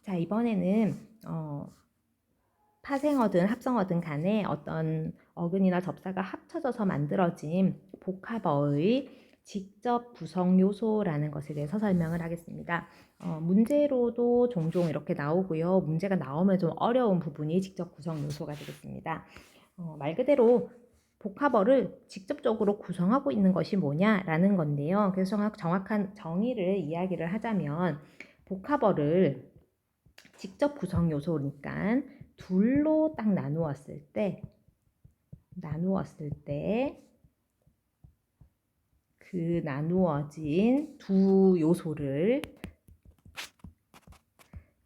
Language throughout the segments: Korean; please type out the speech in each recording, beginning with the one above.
자, 이번에는 파생어든 합성어든 간에 어떤 어근이나 접사가 합쳐져서 만들어진 복합어의 직접 구성 요소라는 것에 대해서 설명을 하겠습니다. 문제로도 종종 이렇게 나오고요. 문제가 나오면 좀 어려운 부분이 직접 구성 요소가 되겠습니다. 말 그대로 복합어를 직접적으로 구성하고 있는 것이 뭐냐라는 건데요. 그래서 정확한 정의를 이야기를 하자면 복합어를 직접 구성 요소니까 둘로 딱 나누었을 때 그 나누어진 두 요소를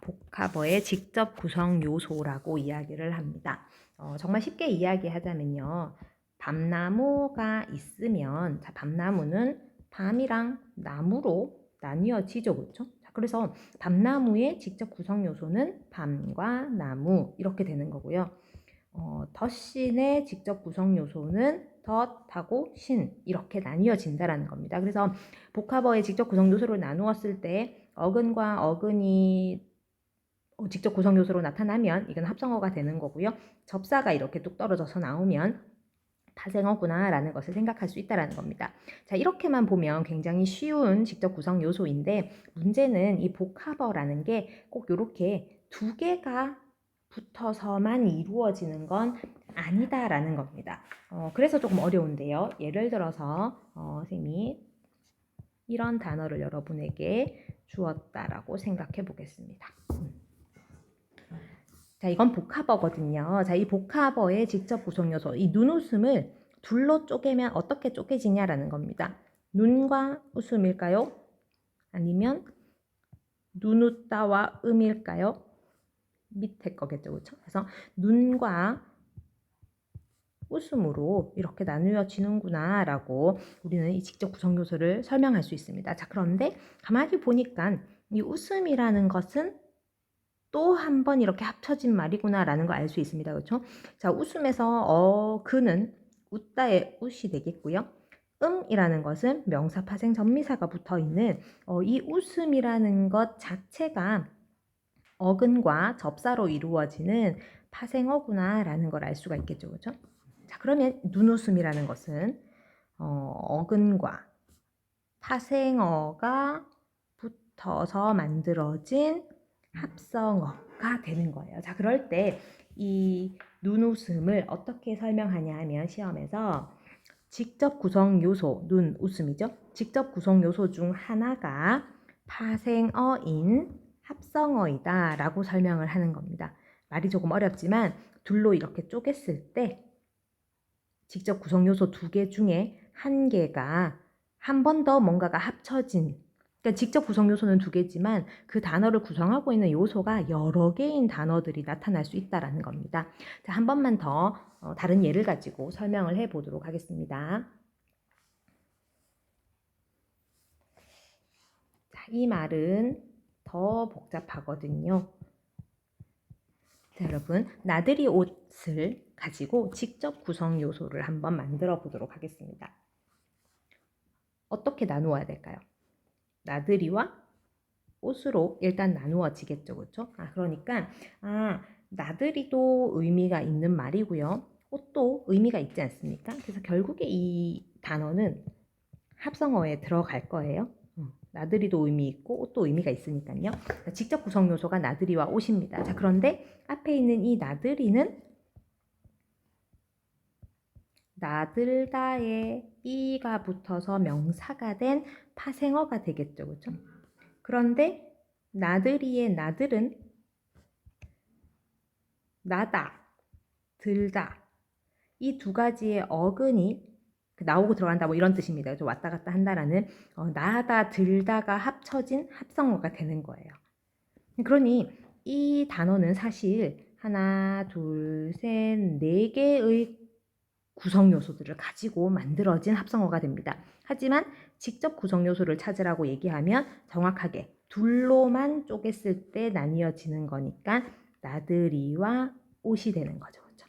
복합어의 직접 구성 요소라고 이야기를 합니다. 정말 쉽게 이야기하자면요. 밤나무가 있으면, 자, 밤나무는 밤이랑 나무로 나뉘어지죠, 그렇죠? 그래서 밤나무의 직접 구성 요소는 밤과 나무 이렇게 되는 거고요. 덧신의 직접 구성 요소는 덧하고 신 이렇게 나뉘어진다라는 겁니다. 그래서 복합어의 직접 구성 요소를 나누었을 때 어근과 어근이 직접 구성 요소로 나타나면 이건 합성어가 되는 거고요. 접사가 이렇게 뚝 떨어져서 나오면 파생어구나 라는 것을 생각할 수 있다는 겁니다. 자, 이렇게만 보면 굉장히 쉬운 직접 구성 요소인데 문제는 이 복합어라는 게 꼭 이렇게 두 개가 붙어서만 이루어지는 건 아니다라는 겁니다. 그래서 조금 어려운데요. 예를 들어서 선생님이 이런 단어를 여러분에게 주었다라고 생각해 보겠습니다. 자, 이건 복합어거든요. 자, 이 복합어의 직접 구성 요소, 이 눈웃음을 둘로 쪼개면 어떻게 쪼개지냐라는 겁니다. 눈과 웃음일까요? 아니면 눈웃다와 음일까요? 밑에 거겠죠, 그렇죠? 그래서 눈과 웃음으로 이렇게 나누어지는구나 라고 우리는 이 직접 구성 요소를 설명할 수 있습니다. 자, 그런데 가만히 보니까 이 웃음이라는 것은 또 한 번 이렇게 합쳐진 말이구나 라는 걸 알 수 있습니다. 그렇죠? 자, 웃음에서 그는 웃다의 웃이 되겠고요. 이라는 것은 명사, 파생, 전미사가 붙어 있는 이 웃음이라는 것 자체가 어근과 접사로 이루어지는 파생어구나 라는 걸 알 수가 있겠죠. 그렇죠? 자, 그러면 눈웃음이라는 것은 어근과 파생어가 붙어서 만들어진 합성어가 되는 거예요. 자, 그럴 때 이 눈웃음을 어떻게 설명하냐 하면 시험에서 직접 구성 요소, 눈웃음이죠. 직접 구성 요소 중 하나가 파생어인 합성어이다 라고 설명을 하는 겁니다. 말이 조금 어렵지만 둘로 이렇게 쪼갰을 때 직접 구성 요소 두 개 중에 한 개가 한 번 더 뭔가가 합쳐진, 그러니까 직접 구성 요소는 두 개지만 그 단어를 구성하고 있는 요소가 여러 개인 단어들이 나타날 수 있다는 겁니다. 자, 한 번만 더 다른 예를 가지고 설명을 해보도록 하겠습니다. 자, 이 말은 더 복잡하거든요. 자, 여러분, 나들이 옷을 가지고 직접 구성 요소를 한번 만들어 보도록 하겠습니다. 어떻게 나누어야 될까요? 나들이와 옷으로 일단 나누어지겠죠, 그렇죠? 그러니까 나들이도 의미가 있는 말이고요. 옷도 의미가 있지 않습니까? 그래서 결국에 이 단어는 합성어에 들어갈 거예요. 나들이도 의미 있고 옷도 의미가 있으니까요. 직접 구성 요소가 나들이와 옷입니다. 자, 그런데 앞에 있는 이 나들이는 나들다에 이가 붙어서 명사가 된 파생어가 되겠죠, 그렇죠? 그런데 나들이의 나들은 나다, 들다 이 두 가지의 어근이 나오고 들어간다 뭐 이런 뜻입니다. 좀 왔다 갔다 한다라는 나다, 들다가 합쳐진 합성어가 되는 거예요. 그러니 이 단어는 사실 하나, 둘, 셋, 네 개의 구성 요소들을 가지고 만들어진 합성어가 됩니다. 하지만 직접 구성 요소를 찾으라고 얘기하면 정확하게 둘로만 쪼갰을 때 나뉘어지는 거니까 나들이와 옷이 되는 거죠. 그렇죠?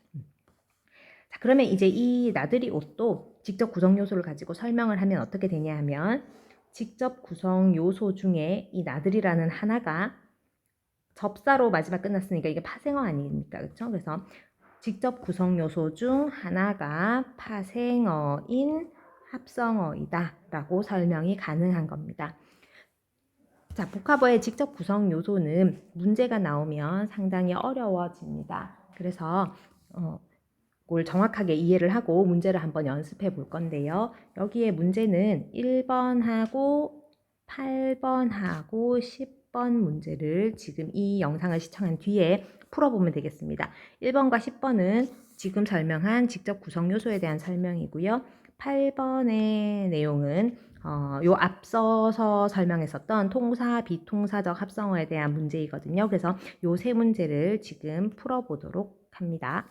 자, 그러면 이제 이 나들이 옷도 직접 구성 요소를 가지고 설명을 하면 어떻게 되냐 하면 직접 구성 요소 중에 이 나들이라는 하나가 접사로 마지막 끝났으니까 이게 파생어 아닙니까? 그렇죠? 그래서 직접 구성 요소 중 하나가 파생어인 합성어이다 라고 설명이 가능한 겁니다. 자, 복합어의 직접 구성 요소는 문제가 나오면 상당히 어려워집니다. 그래서 그걸 정확하게 이해를 하고 문제를 한번 연습해 볼 건데요. 여기에 문제는 1번하고 8번하고 10번 문제를 지금 이 영상을 시청한 뒤에 풀어보면 되겠습니다. 1번과 10번은 지금 설명한 직접 구성 요소에 대한 설명이고요. 8번의 내용은 요 앞서서 설명했었던 통사, 비통사적 합성어에 대한 문제이거든요. 그래서 요 세 문제를 지금 풀어보도록 합니다.